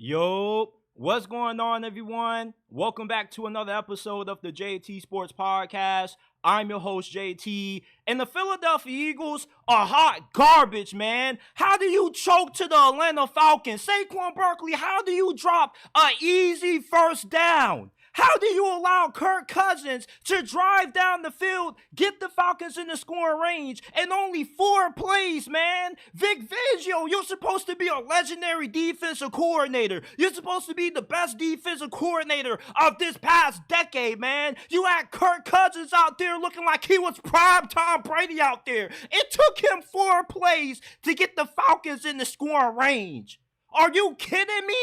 Yo, what's going on, everyone? Welcome back to another episode of the JT Sports Podcast. I'm your host, JT, and the Philadelphia Eagles are hot garbage, man. How do you choke to the Atlanta Falcons? Saquon Barkley, how do you drop an easy first down? How do you allow Kirk Cousins to drive down the field, get the Falcons in the scoring range, and only 4 plays, man? Vic Fangio, you're supposed to be a legendary defensive coordinator. You're supposed to be the best defensive coordinator of this past decade, man. You had Kirk Cousins out there looking like he was prime Tom Brady out there. It took him 4 plays to get the Falcons in the scoring range. Are you kidding me?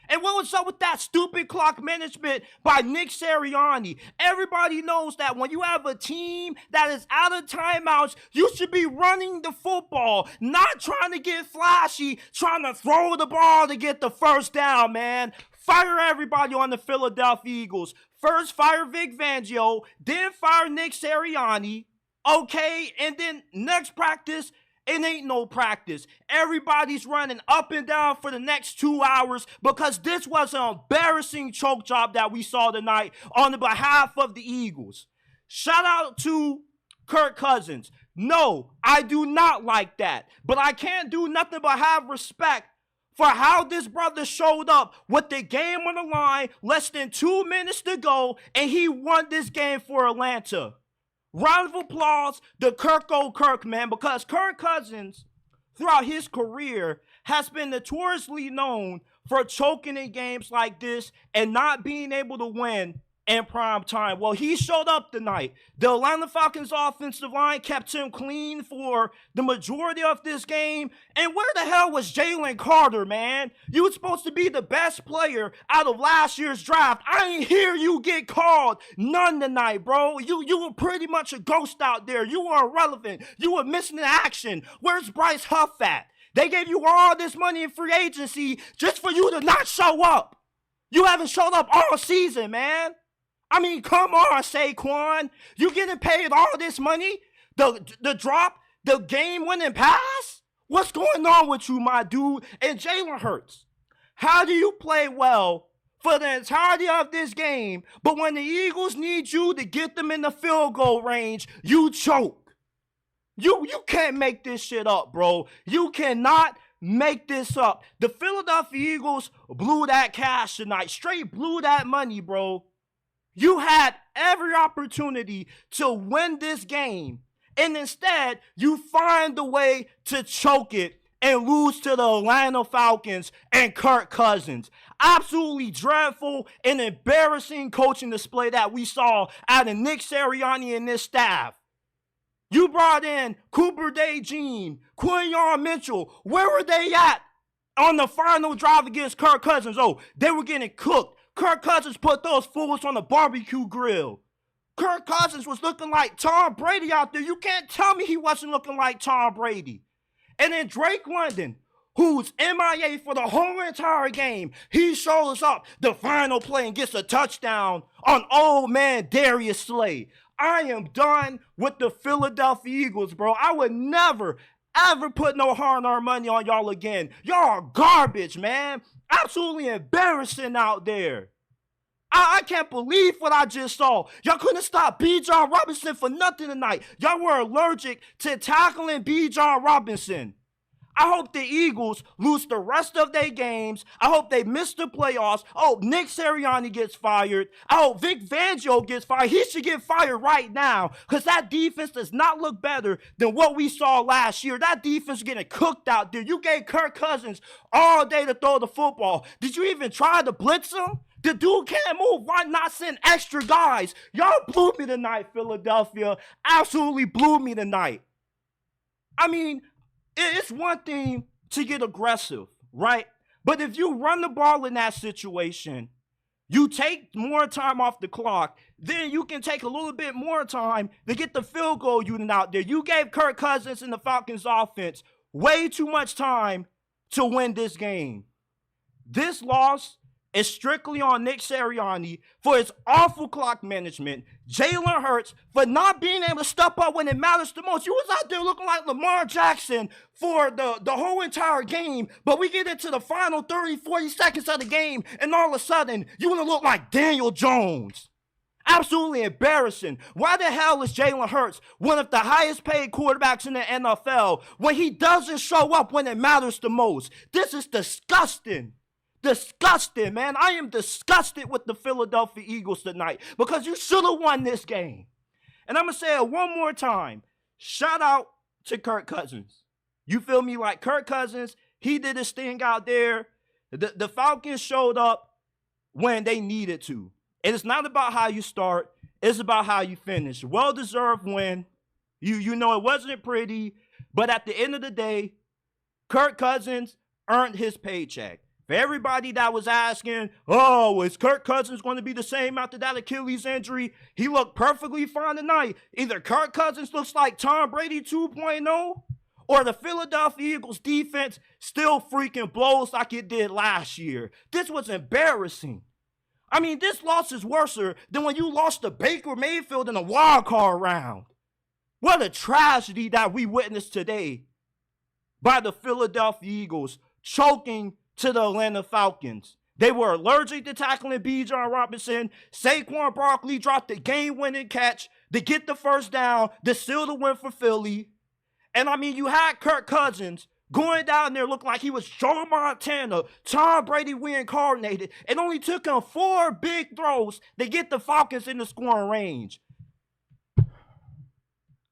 And what was up with that stupid clock management by Nick Sirianni? Everybody knows that when you have a team that is out of timeouts, you should be running the football, not trying to get flashy, trying to throw the ball to get the first down, man. Fire everybody on the Philadelphia Eagles. First, fire Vic Fangio, then fire Nick Sirianni, okay? And then next practice, it ain't no practice. Everybody's running up and down for the next 2 hours because this was an embarrassing choke job that we saw tonight on the behalf of the Eagles. Shout out to Kirk Cousins. No, I do not like that. But I can't do nothing but have respect for how this brother showed up with the game on the line, less than 2 minutes to go, and he won this game for Atlanta. Round of applause to Kirk, man, because Kirk Cousins, throughout his career, has been notoriously known for choking in games like this and not being able to win in prime time. Well, he showed up tonight. The Atlanta Falcons offensive line kept him clean for the majority of this game. And where the hell was Jalen Carter, man? You were supposed to be the best player out of last year's draft. I didn't hear you get called none tonight, bro. You were pretty much a ghost out there. You were irrelevant. You were missing in action. Where's Bryce Huff at? They gave you all this money in free agency just for you to not show up. You haven't showed up all season, man. I mean, come on, Saquon. You getting paid all this money? The drop, the game-winning pass? What's going on with you, my dude? And Jalen Hurts, how do you play well for the entirety of this game, but when the Eagles need you to get them in the field goal range, you choke? You can't make this shit up, bro. You cannot make this up. The Philadelphia Eagles blew that cash tonight. Straight blew that money, bro. You had every opportunity to win this game, and instead, you find a way to choke it and lose to the Atlanta Falcons and Kirk Cousins. Absolutely dreadful and embarrassing coaching display that we saw out of Nick Sirianni and this staff. You brought in Cooper DeJean, Quinyon Mitchell. Where were they at on the final drive against Kirk Cousins? Oh, they were getting cooked. Kirk Cousins put those fools on the barbecue grill. Kirk Cousins was looking like Tom Brady out there. You can't tell me he wasn't looking like Tom Brady. And then Drake London, who's MIA for the whole entire game, he shows up the final play and gets a touchdown on old man Darius Slay. I am done with the Philadelphia Eagles, bro. I would never, ever put no hard-earned money on y'all again. Y'all are garbage, man. Absolutely embarrassing out there. I can't believe what I just saw. Y'all couldn't stop Bijan Robinson for nothing tonight. Y'all were allergic to tackling Bijan Robinson. I hope the Eagles lose the rest of their games. I hope they miss the playoffs. I hope Nick Sirianni gets fired. I hope Vic Fangio gets fired. He should get fired right now because that defense does not look better than what we saw last year. That defense is getting cooked out there. You gave Kirk Cousins all day to throw the football. Did you even try to blitz him? The dude can't move. Why not send extra guys? Y'all blew me tonight, Philadelphia. Absolutely blew me tonight. I mean, it's one thing to get aggressive, right? But if you run the ball in that situation, you take more time off the clock, then you can take a little bit more time to get the field goal unit out there. You gave Kirk Cousins and the Falcons offense way too much time to win this game. This loss is strictly on Nick Sirianni for his awful clock management, Jalen Hurts for not being able to step up when it matters the most. You was out there looking like Lamar Jackson for the whole entire game, but we get into the final 30, 40 seconds of the game, and all of a sudden, you want to look like Daniel Jones. Absolutely embarrassing. Why the hell is Jalen Hurts one of the highest paid quarterbacks in the NFL when he doesn't show up when it matters the most? This is disgusting. Disgusting, man. I am disgusted with the Philadelphia Eagles tonight because you should have won this game. And I'm going to say it one more time. Shout out to Kirk Cousins. You feel me? Like Kirk Cousins, he did his thing out there. The Falcons showed up when they needed to. And it's not about how you start. It's about how you finish. Well-deserved win. You know it wasn't pretty. But at the end of the day, Kirk Cousins earned his paycheck. For everybody that was asking, oh, is Kirk Cousins going to be the same after that Achilles injury? He looked perfectly fine tonight. Either Kirk Cousins looks like Tom Brady 2.0, or the Philadelphia Eagles defense still freaking blows like it did last year. This was embarrassing. I mean, this loss is worse than when you lost to Baker Mayfield in a wild card round. What a tragedy that we witnessed today by the Philadelphia Eagles choking to the Atlanta Falcons. They were allergic to tackling Bijan Robinson. Saquon Barkley dropped the game-winning catch to get the first down, to seal the win for Philly. And I mean, you had Kirk Cousins going down there looking like he was Joe Montana, Tom Brady reincarnated. It only took him 4 big throws to get the Falcons in the scoring range.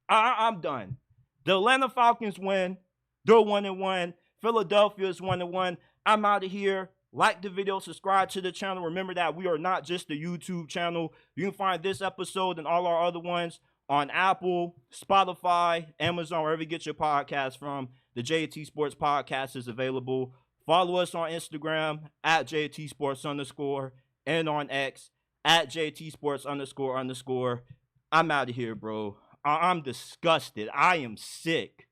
I'm done. The Atlanta Falcons win. They're 1-1. Philadelphia is 1-1. I'm out of here. Like the video, subscribe to the channel. Remember that we are not just a YouTube channel. You can find this episode and all our other ones on Apple, Spotify, Amazon, wherever you get your podcast from. The JT Sports Podcast is available. Follow us on Instagram at JT Sports _ and on X at JT Sports __. I'm out of here, bro. I'm disgusted. I am sick.